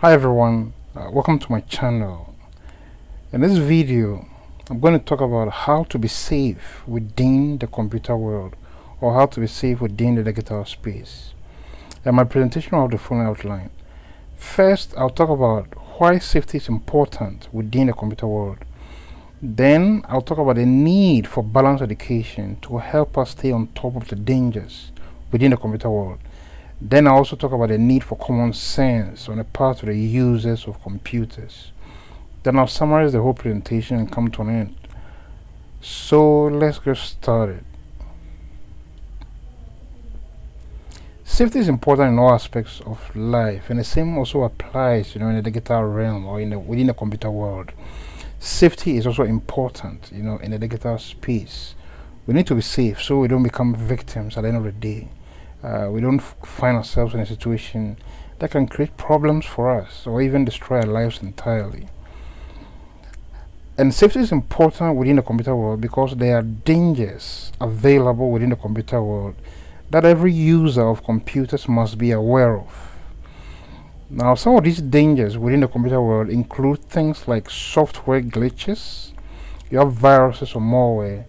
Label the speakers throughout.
Speaker 1: Hi everyone, welcome to my channel. In this video I'm going to talk about how to be safe within the computer world, or how to be safe within the digital space. And my presentation will have the following outline. First, I'll talk about why safety is important within the computer world. Then I'll talk about the need for balanced education to help us stay on top of the dangers within the computer world. Then I also talk about the need for common sense on the part of the users of computers. Then I'll summarize the whole presentation and come to an end. So let's get started. Safety is important in all aspects of life, and the same also applies, in the digital realm or within the computer world. Safety is also important, in the digital space. We need to be safe so we don't become victims at the end of the day. We don't find ourselves in a situation that can create problems for us or even destroy our lives entirely. And safety is important within the computer world because there are dangers available within the computer world that every user of computers must be aware of. Now, some of these dangers within the computer world include things like software glitches, you have viruses or malware,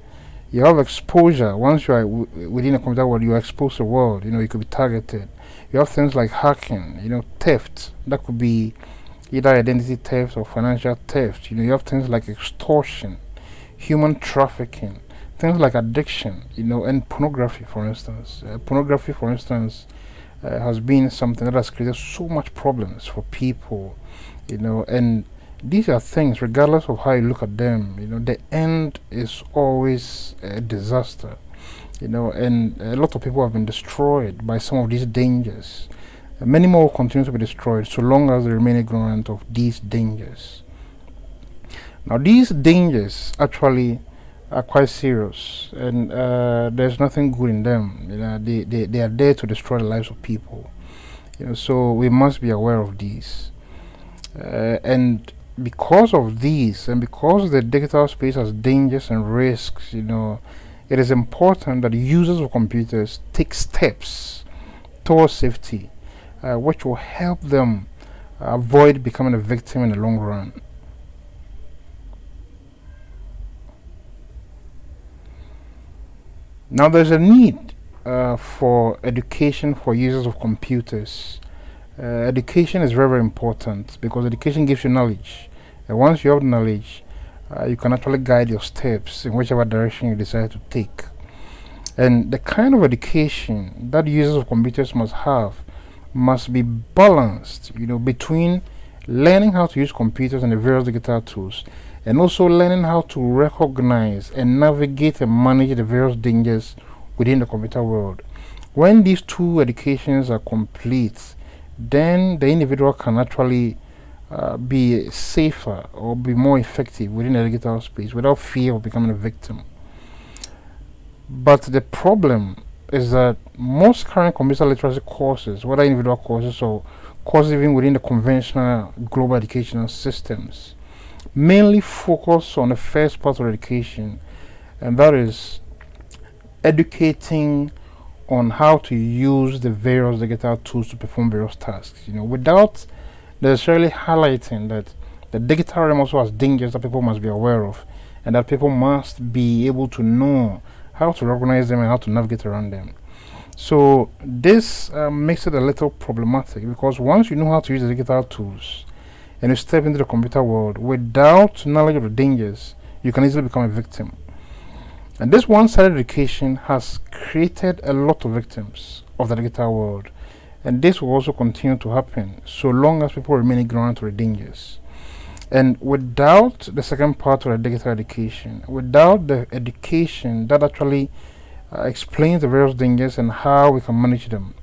Speaker 1: you have exposure. Once you are within a computer world, you are exposed to the world. You could be targeted. You have things like hacking, theft. That could be either identity theft or financial theft. You have things like extortion, human trafficking, things like addiction, and pornography, for instance. Pornography, for instance, has been something that has created so much problems for people, and these are things, regardless of how you look at them, the end is always a disaster, and a lot of people have been destroyed by some of these dangers. Many more will continue to be destroyed so long as they remain ignorant of these dangers. Now, these dangers actually are quite serious, and there's nothing good in them. They are there to destroy the lives of people. So we must be aware of these. And because of these, and because the digital space has dangers and risks, it is important that users of computers take steps towards safety, which will help them avoid becoming a victim in the long run. Now, there's a need for education for users of computers. Education is very, very important because education gives you knowledge. And once you have knowledge, you can actually guide your steps in whichever direction you decide to take. And the kind of education that users of computers must have must be balanced, between learning how to use computers and the various digital tools, and also learning how to recognize and navigate and manage the various dangers within the computer world. When these two educations are complete, then the individual can actually be safer or be more effective within the digital space without fear of becoming a victim. But the problem is that most current computer literacy courses, whether individual courses or courses even within the conventional global educational systems, mainly focus on the first part of education, and that is educating on how to use the various digital tools to perform various tasks, without necessarily highlighting that the digital realm also has dangers that people must be aware of, and that people must be able to know how to recognize them and how to navigate around them. So this makes it a little problematic, because once you know how to use the digital tools and you step into the computer world without knowledge of the dangers, you can easily become a victim. And this one-sided education has created a lot of victims of the digital world, and this will also continue to happen so long as people remain ignorant of the dangers. And without the second part of the digital education, without the education that actually explains the various dangers and how we can manage them,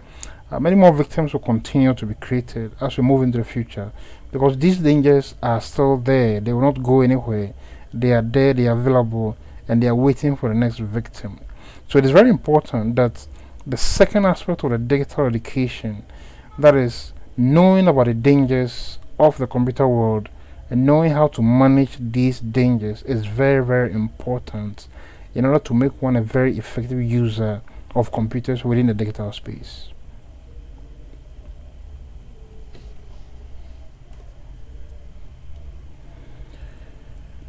Speaker 1: many more victims will continue to be created as we move into the future, because these dangers are still there. They will not go anywhere. They are there, they are available, and they are waiting for the next victim. So it is very important that the second aspect of the digital education, that is knowing about the dangers of the computer world and knowing how to manage these dangers, is very, very important in order to make one a very effective user of computers within the digital space.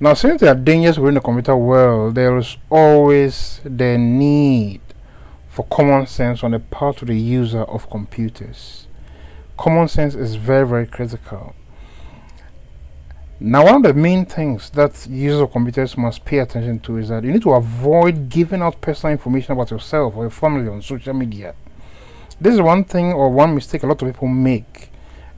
Speaker 1: Now, since there are dangers within the computer world, there is always the need for common sense on the part of the user of computers. Common sense is very, very critical. Now, one of the main things that users of computers must pay attention to is that you need to avoid giving out personal information about yourself or your family on social media. This is one thing or one mistake a lot of people make.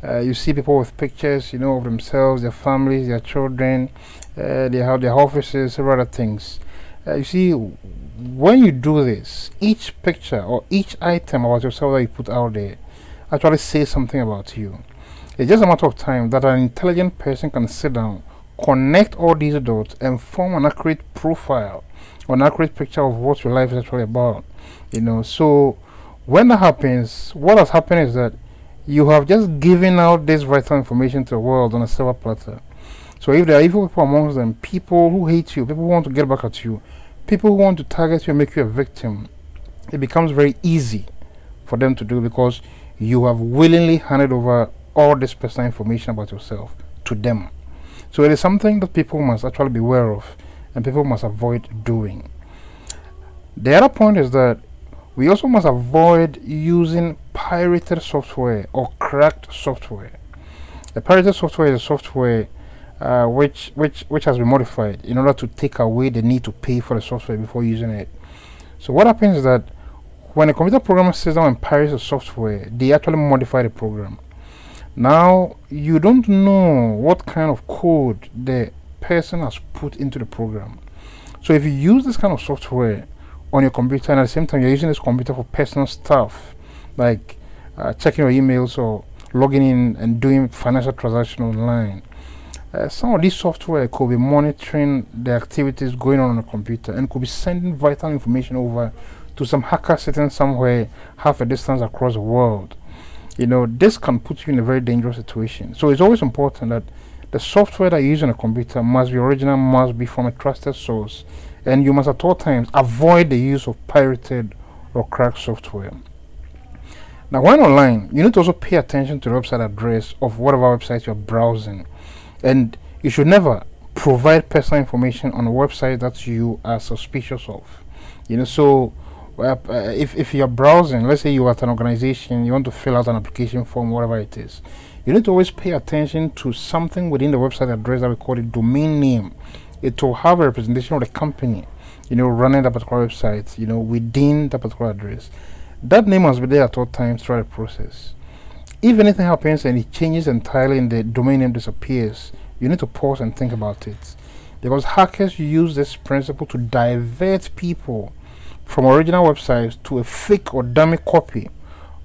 Speaker 1: You see people with pictures, of themselves, their families, their children, they have their offices, several other things. You see, when you do this, each picture or each item about yourself that you put out there actually says something about you. It's just a matter of time that an intelligent person can sit down, connect all these dots, and form an accurate profile or an accurate picture of what your life is actually about. So when that happens, what has happened is that you have just given out this vital information to the world on a silver platter. So if there are evil people amongst them, people who hate you, people who want to get back at you, people who want to target you and make you a victim, it becomes very easy for them to do because you have willingly handed over all this personal information about yourself to them. So it is something that people must actually be aware of and people must avoid doing. The other point is that we also must avoid using pirated software or cracked software. The pirated software is a software which has been modified in order to take away the need to pay for the software before using it. So what happens is that when a computer programmer sits down and pirates the software, they actually modify the program. Now you don't know what kind of code the person has put into the program. So if you use this kind of software on your computer and at the same time you're using this computer for personal stuff like checking your emails or logging in and doing financial transactions online, some of this software could be monitoring the activities going on the computer and could be sending vital information over to some hacker sitting somewhere half a distance across the world. This can put you in a very dangerous situation. So it's always important that the software that you use on a computer must be original, must be from a trusted source, and you must at all times avoid the use of pirated or cracked software. Now, when online, you need to also pay attention to the website address of whatever website you're browsing, and you should never provide personal information on a website that you are suspicious of. So if you're browsing, let's say you're at an organization, you want to fill out an application form, whatever it is, you need to always pay attention to something within the website address that we call it domain name. It will have a representation of the company, running that particular website, within that particular address. That name must be there at all times throughout the process. If anything happens and it changes entirely and the domain name disappears, you need to pause and think about it. Because hackers use this principle to divert people from original websites to a fake or dummy copy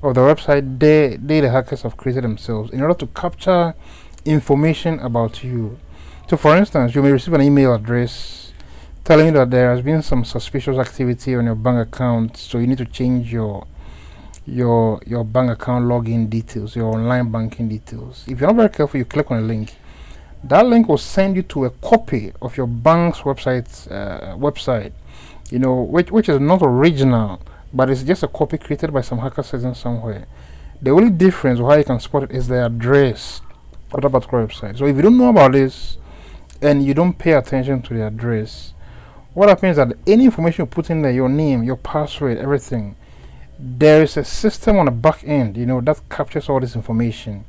Speaker 1: of the website the hackers have created themselves in order to capture information about you. So for instance, you may receive an email address telling you that there has been some suspicious activity on your bank account, so you need to change your bank account login details, your online banking details. If you're not very careful, you click on a link. That link will send you to a copy of your bank's website, which is not original, but it's just a copy created by some hacker sitting somewhere. The only difference or how you can spot it is the address of that particular website. So if you don't know about this and you don't pay attention to the address, what happens is that any information you put in there, your name, your password, everything, there is a system on the back end, that captures all this information.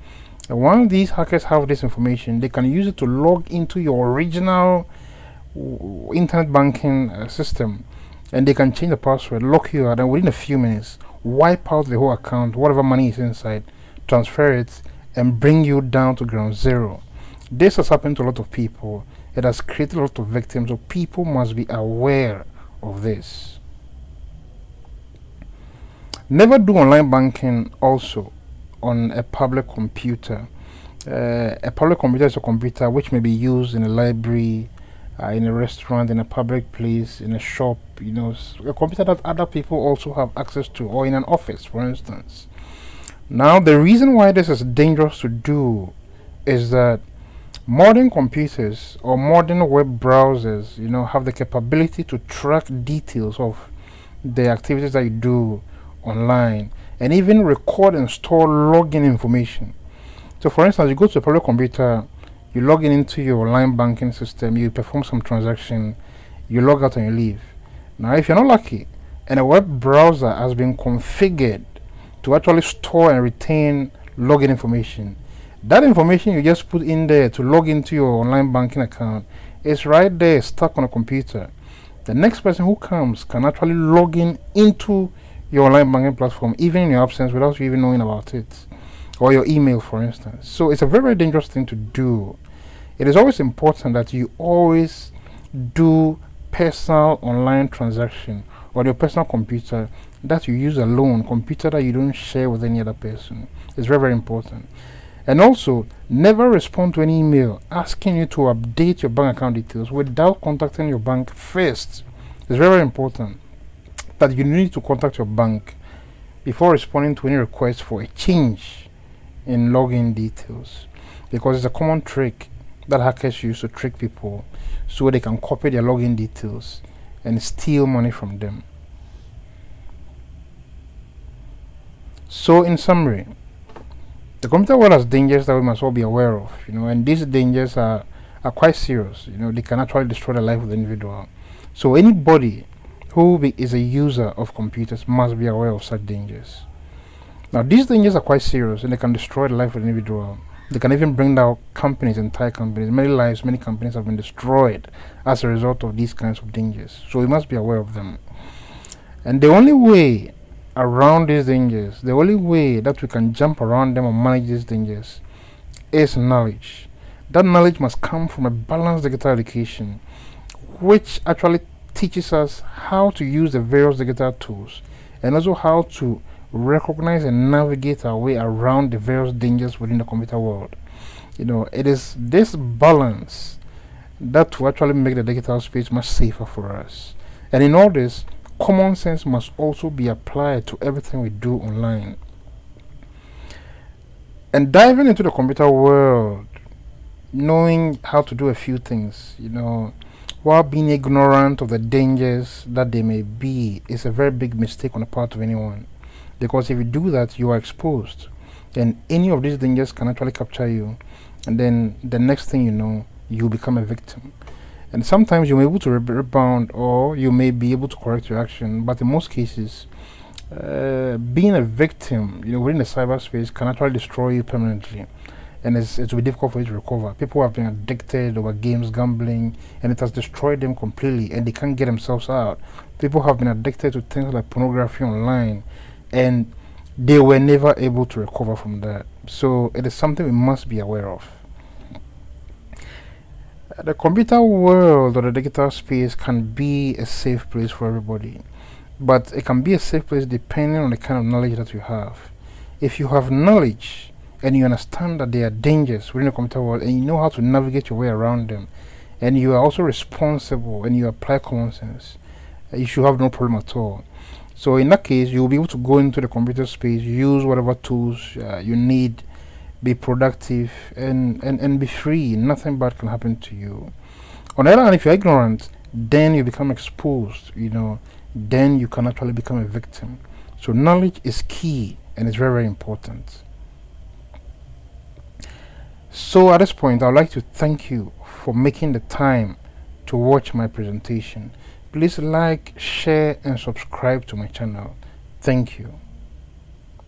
Speaker 1: And once these hackers have this information, they can use it to log into your original internet banking system, and they can change the password, lock you out, and within a few minutes wipe out the whole account, whatever money is inside, transfer it, and bring you down to ground zero. This has happened to a lot of people. It has created a lot of victims, so people must be aware of this. Never do online banking also on a public computer. A public computer is a computer which may be used in a library, in a restaurant, in a public place, in a shop, a computer that other people also have access to, or in an office, for instance. Now, the reason why this is dangerous to do is that modern computers or modern web browsers, have the capability to track details of the activities that you do online and even record and store login information. So, for instance, you go to a public computer, You log in into your online banking system, you perform some transaction, you log out and you leave. Now, if you're not lucky, and a web browser has been configured to actually store and retain login information, that information you just put in there to log into your online banking account is right there stuck on a computer. The next person who comes can actually log in into your online banking platform, even in your absence, without you even knowing about it, or your email, for instance. So it's a very, very dangerous thing to do. It is always important that you always do personal online transaction on your personal computer that you use alone, computer that you don't share with any other person. It's very, very important. And also, never respond to any email asking you to update your bank account details without contacting your bank first. It's very, very important that you need to contact your bank before responding to any request for a change in login details, because it's a common trick that hackers use to trick people so they can copy their login details and steal money from them. So in summary, the computer world has dangers that we must all be aware of, and these dangers are quite serious. They can actually destroy the life of the individual. So anybody who is a user of computers must be aware of such dangers. Now, these dangers are quite serious, and they can destroy the life of the individual. They can even bring down companies, entire companies. Many companies have been destroyed as a result of these kinds of dangers. So we must be aware of them. And the only way around these dangers, the only way that we can jump around them or manage these dangers is knowledge. That knowledge must come from a balanced digital education, which actually teaches us how to use the various digital tools and also how to recognize and navigate our way around the various dangers within the computer world. It is this balance that will actually make the digital space much safer for us. And in all this, common sense must also be applied to everything we do online. And diving into the computer world, knowing how to do a few things, while being ignorant of the dangers that they may be, is a very big mistake on the part of anyone. Because if you do that, you are exposed, and any of these dangers can actually capture you, and then the next thing you know, you become a victim. And sometimes you may be able to rebound, or you may be able to correct your action, but in most cases, being a victim, within the cyberspace can actually destroy you permanently, and it will be difficult for you to recover. People have been addicted over games, gambling, and it has destroyed them completely, and they can't get themselves out. People have been addicted to things like pornography online, and they were never able to recover from that. So it is something we must be aware of. The computer world or the digital space can be a safe place for everybody, but it can be a safe place depending on the kind of knowledge that you have. If you have knowledge and you understand that there are dangers within the computer world and you know how to navigate your way around them, and you are also responsible and you apply common sense, you should have no problem at all. So in that case, you'll be able to go into the computer space, use whatever tools you need, be productive, and be free. Nothing bad can happen to you. On the other hand, if you're ignorant, then you become exposed, then you can actually become a victim. So knowledge is key, and it's very, very important. So at this point, I'd like to thank you for making the time to watch my presentation. Please like, share, and subscribe to my channel. Thank you.